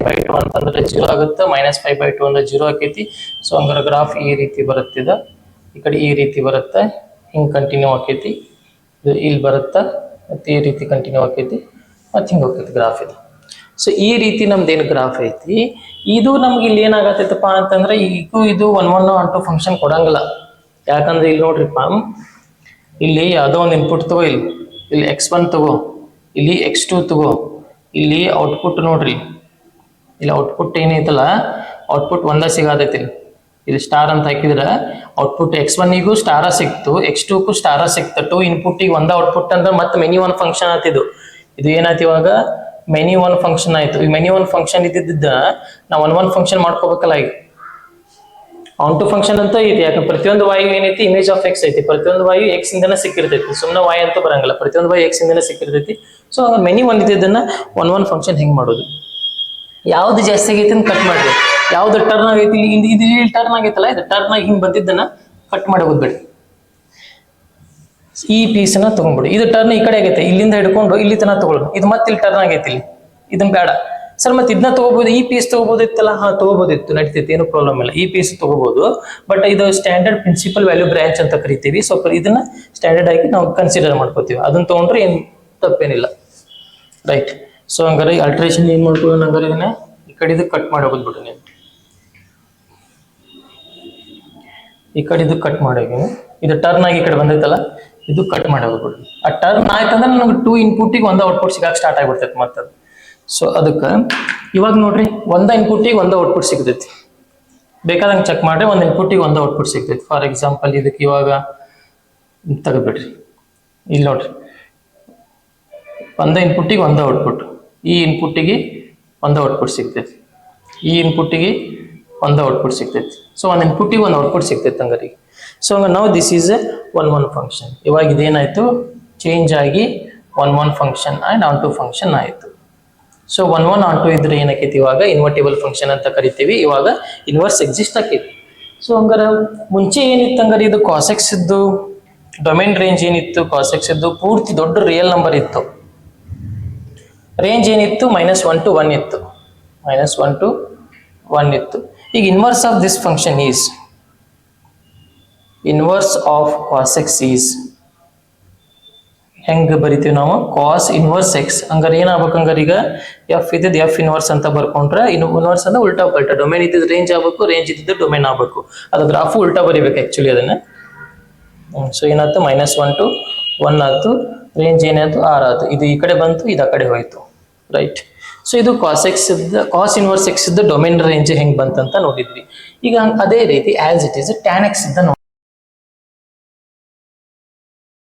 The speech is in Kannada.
5/2 ಅಂತಂದ್ರೆ 0 ಆಗುತ್ತೆ, -5/2 ಅಂದ್ರೆ 0 ಆಕೈತಿ. ಸೊ ಹಂಗಾರೆ ಗ್ರಾಫ್ ಈ ರೀತಿ ಬರುತ್ತಿದೆ, ಈ ಕಡೆ ಈ ರೀತಿ ಬರುತ್ತೆ, ಹಿಂಗೆ ಕಂಟಿನ್ಯೂ ಆಕೈತಿ, ಇದು ಇಲ್ಲಿ ಬರುತ್ತಾ ಮತ್ತೆ ಈ ರೀತಿ ಕಂಟಿನ್ಯೂ ಆಕೈತಿ, ಮತ್ತೆ ಹಿಂಗೆ ಹೋಗ್ತೈತಿ ಗ್ರಾಫ್ ಇದು. ಸೊ ಈ ರೀತಿ ನಮ್ದೇನು ಗ್ರಾಫ್ ಐತಿ ಇದು ನಮ್ಗೆ ಇಲ್ಲಿ ಏನಾಗತ್ತೈತಪ್ಪ ಅಂತಂದ್ರೆ ಇದು 1 1 1 ಫಂಕ್ಷನ್ ಕೊಡಂಗಿಲ್ಲ. ಯಾಕಂದ್ರೆ ಇಲ್ಲಿ ನೋಡ್ರಿಪ್ಪ, ಇಲ್ಲಿ ಯಾವುದೋ ಒಂದು ಇನ್ಪುಟ್ ತಗೋ, ಇಲ್ಲಿ x1 ತಗೋ, ಇಲ್ಲಿ x2 ತಗೋ, ಇಲ್ಲಿ ಔಟ್ಪುಟ್ ನೋಡ್ರಿ, ಇಲ್ಲಿ ಔಟ್ಪುಟ್ ಏನೈತಲ್ಲ ಔಟ್ಪುಟ್ ಒಂದ ಸಿಗಾದೈತಿ. ಇಲ್ಲಿ ಸ್ಟಾರ್ ಅಂತ ಹಾಕಿದ್ರೆ ಔಟ್ಪುಟ್ x1ಗೂ ಸ್ಟಾರ ಸಿಕ್ತು, x2ಗೂ ಸ್ಟಾರ ಸಿಕ್ತು. 2 ಇನ್ಪುಟ್ಟಿಗೆ ಒಂದ ಔಟ್ಪುಟ್ ಅಂದ್ರೆ ಮತ್ತೆ ಮೆನಿ ಒನ್ ಫಂಕ್ಷನ್ ಆತಿದು. ಇದು ಏನಾಯ್ತು ಇವಾಗ ಮೆನಿ ಒನ್ ಫಂಕ್ಷನ್ ಆಯ್ತು. ಈ ಮೆನಿ ಒನ್ ಫಂಕ್ಷನ್ ಇದ್ದಿದ್ದ ನಾವು 1 1 ಫಂಕ್ಷನ್ ಮಾಡ್ಕೋಬೇಕಲ್ಲ. ಈಗ ಆನ್ ಟು ಫಂಕ್ಷನ್ ಅಂತ ಐತಿ, ಯಾಕಂದ್ರೆ ಪ್ರತಿಯೊಂದು ವಾಯು ಏನೈತಿ ಇಮೇಜ್ ಆಫ್ ಎಕ್ಸ್ ಐತಿ, ಪ್ರತಿಯೊಂದು ವಾಯು ಎಕ್ಸ್ ಇಂದನೇ ಸಿಕ್ಕಿರ್ತೈತಿ, ಸುಮ್ಮನೆ ವಾಯು ಅಂತೂ ಬರಂಗಿಲ್ಲ, ಪ್ರತಿಯೊಂದು ವಾಯು ಎಕ್ಸ್ ಇಂದನೇ ಸಿಕ್ಕಿರ್ತೈತಿ. ಸೊ ಮೆನಿ ಒನ್ ಇದ್ದಿದ್ದನ್ನ 1 1 ಫಂಕ್ಷನ್ ಹೆಂಗ್ ಮಾಡೋದು, ಯಾವ್ದು ಜಾಸ್ತಿ ಆಗೈತಿ ಅಂತ ಕಟ್ ಮಾಡ್ರಿ, ಯಾವ್ದು ಟರ್ನ್ ಆಗೈತಿ ಇದು ಟರ್ನ್ ಆಗೈತಲ್ಲ, ಇದು ಟರ್ನ್ ಆಗಿ ಹಿಂಗ್ ಬಂದಿದ್ದನ್ನ ಕಟ್ ಮಾಡಿ ಹೋಗ್ಬೇಡಿ, ಈ ಪೀಸ್ನ ತಗೊಂಡ್ಬಿಡಿ. ಇದು ಟರ್ನ್ ಈ ಕಡೆ ಆಗೈತೆ, ಇಲ್ಲಿಂದ ಹಿಡ್ಕೊಂಡು ಇಲ್ಲಿ ತನಕ ತಗೊಳ್ಳಿ, ಇದು ಮತ್ತೆ ಇಲ್ಲಿ ಟರ್ನ್ ಆಗೈತಿ, ಇಲ್ಲಿ ಇದನ್ನ ಬೇಡ ಸರ್, ಮತ್ತೆ ಇದನ್ನ ತಗೋಬಹುದು, ಈ ಪೀಸ್ ತಗೋಬಹುದಿತ್ತಲ್ಲ, ತಗೋಬಹುದಿತ್ತು, ನಡೀತೈತಿ, ಏನು ಪ್ರಾಬ್ಲಮ್ ಇಲ್ಲ, ಈ ಪೀಸ್ ತಗೋಬಹುದು. ಬಟ್ ಇದು ಸ್ಟ್ಯಾಂಡರ್ಡ್ ಪ್ರಿನ್ಸಿಪಲ್ ವ್ಯಾಲ್ಯೂ ಬ್ರಾಂಚ್ ಅಂತ ಕರಿತೀವಿ. ಸೊ ಇದನ್ನ ಸ್ಟ್ಯಾಂಡರ್ಡ್ ಆಗಿ ನಾವು ಕನ್ಸಿಡರ್ ಮಾಡ್ಕೋತೀವಿ, ಅದನ್ನ ತಗೊಂಡ್ರೆ ಏನು ತಪ್ಪೇನಿಲ್ಲ, ರೈಟ್. ಸೊ ಹಂಗಾರೆ ಅಲ್ಟ್ರೇಷನ್ ಏನ್ ಮಾಡ್ಕೊಳ್ಳೋಣ, ಹಂಗಾರೆ ಇದನ್ನ ಈ ಕಡೆ ಇದು ಕಟ್ ಮಾಡಿ ಹೋಗ್ಬಿಟ್ಟು ನೀವು ಈ ಕಡೆ ಇದು ಕಟ್ ಮಾಡಿ, ಇದು ಟರ್ನ್ ಆಗಿ ಈ ಕಡೆ ಬಂದೈತಲ್ಲ, ಇದು ಕಟ್ ಮಾಡಿ ಹೋಗ್ಬಿಡ್ರಿ. ಆ ಟರ್ನ್ ಆಯ್ತಂದ್ರೆ ನಮ್ಗೆ 2 ಇನ್ಪುಟ್ಟಿಗೆ ಒಂದ ಔಟ್ಪುಟ್ ಸಿಗಾಕ ಸ್ಟಾರ್ಟ್ ಆಗಿಬಿಡ್ತೈತೆ ಮತ್ತೆ. ಸೊ ಅದಕ್ಕೆ ಇವಾಗ ನೋಡ್ರಿ, ಒಂದ ಇನ್ಪುಟ್ಟಿಗೆ ಒಂದ ಔಟ್ಪುಟ್ ಸಿಗ್ತೈತಿ, ಬೇಕಾದಂಗೆ ಚೆಕ್ ಮಾಡ್ರಿ, ಒಂದು ಇನ್ಪುಟ್ಟಿಗೆ ಒಂದ ಔಟ್ಪುಟ್ ಸಿಗ್ತೈತಿ. ಫಾರ್ ಎಕ್ಸಾಂಪಲ್ ಇದಕ್ಕೆ ಇವಾಗ ತೆಗೆದ್ಬಿಡ್ರಿ, ಇಲ್ಲಿ ನೋಡ್ರಿ, ಒಂದ ಇನ್ಪುಟ್ಟಿಗೆ ಒಂದ ಔಟ್ಪುಟ್, ಈ ಇನ್ಪುಟ್ಟಿಗೆ ಒಂದ ಔಟ್ಪುಟ್ ಸಿಗ್ತೈತಿ, ಈ ಇನ್ಪುಟ್ಟಿಗೆ ಒಂದ ಔಟ್ಪುಟ್ ಸಿಗ್ತೈತಿ. ಸೊ ಒಂದು ಇನ್ಪುಟ್ಟಿಗೆ ಒಂದು ಔಟ್ಪುಟ್ ಸಿಗ್ತೈತಿ ಹಂಗಾರಿ. ಸೊ ನಾವು ದಿಸ್ ಈಸ್ ಎ 1 1 ಫಂಕ್ಷನ್. ಇವಾಗ ಇದೇನಾಯ್ತು, ಚೇಂಜ್ ಆಗಿ 1 1 function and onto function ಆಯಿತು. ಸೊ 1 1 ಆನ್ ಟು ಇದ್ರೆ ಏನಕ್ಕೈತಿ, ಇವಾಗ ಇನ್ವರ್ಟೇಬಲ್ ಫಂಕ್ಷನ್ ಅಂತ ಕರಿತೀವಿ, ಇವಾಗ ಇನ್ವರ್ಸ್ ಎಕ್ಸಿಸ್ಟ್ ಆಕೈತಿ. ಸೊ ಹಂಗಾರೆ ಮುಂಚೆ ಏನಿತ್ತು, ಹಂಗಾರೆ ಇದು ಕಾಸೆಕ್ಸ್ ಇದ್ದು ಡೊಮೇನ್ ರೇಂಜ್ ಏನಿತ್ತು, ಕಾಸೆಕ್ಸ್ ಇದ್ದು ಪೂರ್ತಿ ದೊಡ್ಡ ರಿಯಲ್ ನಂಬರ್ ಇತ್ತು, ರೇಂಜ್ ಏನಿತ್ತು -1 to 1 ಇತ್ತು, -1 to 1 ಇತ್ತು. ಈಗ inverse of this function is, inverse of cos x is ಹೆಂಗೆ ಬರಿತೀವಿ ನಾವು, ಕಾಸ್ ಇನ್ವರ್ಸ್ ಎಕ್ಸ್. ಹಂಗಾರೆ ಏನಾಗ್ಬೇಕು, ಹಂಗಾರೆ ಈಗ ಎಫ್ ಇದ್ದಿದ್ದು ಎಫ್ ಇನ್ವರ್ಸ್ ಅಂತ ಬರ್ಕೊಂಡ್ರೆ, ಇನ್ವರ್ಸ್ ಅಂದ್ರೆ ಉಲ್ಟಾ ಪಲ್ಟಾ, ಡೊಮೇನ್ ಇದ್ದಿದ್ದು ರೇಂಜ್ ಆಗ್ಬೇಕು, ರೇಂಜ್ ಇದ್ದಿದ್ದು ಡೊಮೇನ್ ಆಗ್ಬೇಕು, ಅದು ಗ್ರಾಫು ಉಲ್ಟಾ ಬರಿಬೇಕು ಆಕ್ಚುಲಿ ಅದನ್ನ. ಸೊ ಏನಾಯ್ತು, -1 to 1 ಆಯ್ತು, ರೇಂಜ್ ಏನಾಯ್ತು R ಆಯ್ತು, ಇದು ಈ ಕಡೆ ಬಂತು, ಇದು ಆ ಕಡೆ ಹೋಯ್ತು, ರೈಟ್. ಸೊ ಇದು ಕಾಸ್ ಎಕ್ಸ್ ಇದ್ದ, ಕಾಸ್ ಇನ್ವರ್ಸ್ ಎಕ್ಸ್ ಇದ್ದ ಡೊಮೇನ್ ರೇಂಜ್ ಹೆಂಗ್ ಬಂತಂತ ನೋಡಿದ್ವಿ. ಈಗ ಅದೇ ರೀತಿ as it is tan X ಇದ್ದ